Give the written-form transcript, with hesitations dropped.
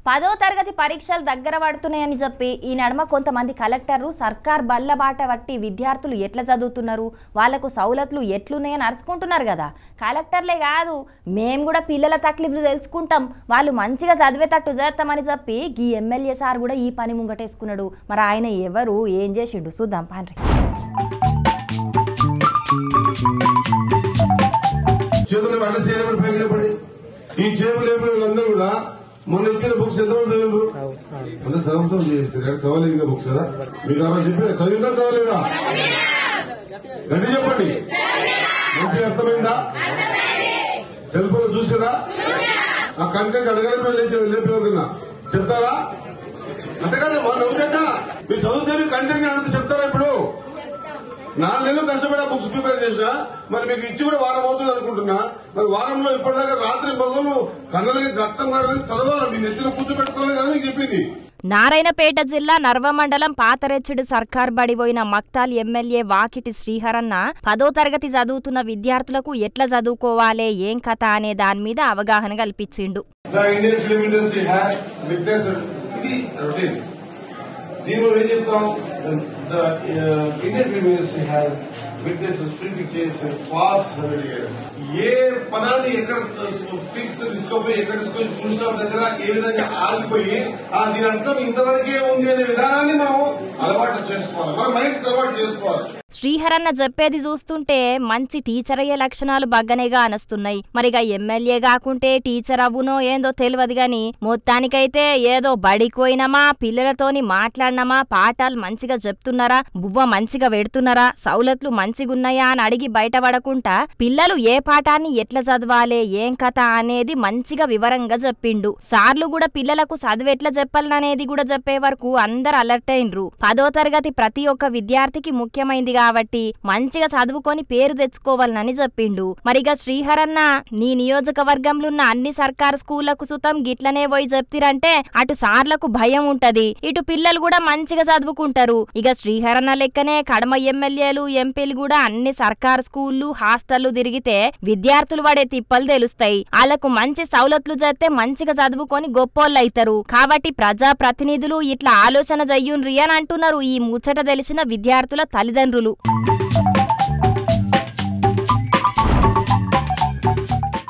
10వ తరగతి పరీక్షలు దగ్గర పడుతున్నాయని చెప్పి ఈ నడమ కొంతమంది కలెక్టర్లు సర్కార్ బల్ల బాట పట్టి విద్యార్థులు ఎట్లా చదువుతున్నారు వాళ్లకు సౌలతులు ఎట్లున్నాయని అరుచుకుంటున్నారు కదా. కలెక్టర్లే కాదు మేము కూడా పిల్లల తక్లీఫ్లు తెలుసుకుంటాం, వాళ్ళు మంచిగా చదివేటట్టు చేస్తామని చెప్పి ఈ ఎమ్మెల్యే సార్ కూడా ఈ పని ముంగటేసుకున్నాడు. మరి ఆయన ఎవరు ఏం చేసిండు చూద్దాం పాండ్రి. మొన్న ఇచ్చిన బుక్స్ ఎంతమంది చదివారు? అంటే సంవత్సరం చేస్తారు చదవలేదు బుక్స్ కదా. మీకు ఆ చెప్పిన చదివినా చదవలేదా? గట్టి చెప్పండి. మంచిగా అర్థమైందా? సెల్ ఫోన్ చూసారా? ఆ కంటెంట్ అడగాలి లేపేవరకన్నా చెప్తారా? అంతే కదా మా నవ్వుతుంట మీరు చదువుతారు కంటెంట్ అడిగితే చెప్తారా? ఇప్పుడు 4 నెలలు కష్టపడి బుక్స్ ప్రిపేర్ చేసినా మరి మీకు ఇచ్చి కూడా వారం అవుతుంది అనుకుంటున్నా. మరి వారంలో ఇప్పటిదాకా రాత్రి పగలు కళ్ళకి రక్తం కారణం చదవాలి. మీ నెత్తిన కూర్చోబెట్టుకోవాలి కదా మీకు చెప్పింది. నారాయణపేట జిల్లా నర్వ మండలం పాతరెచ్చుడు సర్కార్ బడిపోయిన మక్తాల్ ఎమ్మెల్యే వాకిటి శ్రీహరన్న 10వ తరగతి చదువుతున్న విద్యార్థులకు ఎట్లా చదువుకోవాలి ఏం కథ అనే దాని మీద అవగాహన కల్పించిండు. దీనిలో ఏం చెప్తాం? Indian film industry has witnesses pre pictures fast 70 years. ఏ పదాన్ని ఎక్కడ ఫిక్స్ తీసుకోపోయి ఎక్కడ తీసుకొని ఫుల్ స్టాప్ దగ్గర ఏ విధంగా ఆగిపోయి దీని అర్థం ఇంతవరకే ఉంది అనే విధానాన్ని మనం అలవాటు చేసుకోవాలి, మన మైండ్స్ అలవాటు చేసుకోవాలి. శ్రీహరన్న చెప్పేది చూస్తుంటే మంచి టీచర్ అయ్యే లక్షణాలు బగ్గనేగా అనస్తున్నాయి. మరిగా ఎమ్మెల్యే కాకుంటే టీచర్ అవ్వునో ఏందో తెలియదు గాని మొత్తానికైతే ఏదో బడికోయినమా పిల్లలతోని మాట్లాడినమా పాఠాలు మంచిగా చెప్తున్నారా బువ్వ మంచిగా పెడుతున్నారా సౌలతులు మంచిగున్నాయా అని అడిగి బయటపడకుండా పిల్లలు ఏ పాఠాన్ని ఎట్లా చదవాలే ఏం కథ అనేది మంచిగా వివరంగా చెప్పిండు. సార్లు కూడా పిల్లలకు చదువు ఎట్లా చెప్పాలనేది కూడా చెప్పే వరకు అందరు అలర్ట్ అయినరు. 10వ తరగతి ప్రతి ఒక్క విద్యార్థికి ముఖ్యమైంది కాబట్టి మంచిగా చదువుకొని పేరు తెచ్చుకోవాలని చెప్పిండు. మరిగా శ్రీహరన్న నీ నియోజకవర్గంలో ఉన్న అన్ని సర్కారు స్కూళ్లకు సుతం గిట్లనే పోయి చెప్తిరంటే అటు సార్లకు భయం ఉంటది, ఇటు పిల్లలు కూడా మంచిగా చదువుకుంటారు. ఇక శ్రీహరన్న లెక్కనే కడమ ఎమ్మెల్యేలు ఎంపీలు కూడా అన్ని సర్కారు స్కూళ్లు హాస్టళ్లు తిరిగితే విద్యార్థులు పడే తిప్పలు తెలుస్తాయి. వాళ్ళకు మంచి సౌలతులు చేస్తే మంచిగా చదువుకొని గొప్పోళ్ళు అవుతారు. కాబట్టి ప్రజా ప్రతినిధులు ఇట్లా ఆలోచన చెయ్యుండ్రి అని అంటున్నారు ఈ ముచ్చట తెలిసిన విద్యార్థుల తల్లిదండ్రులు.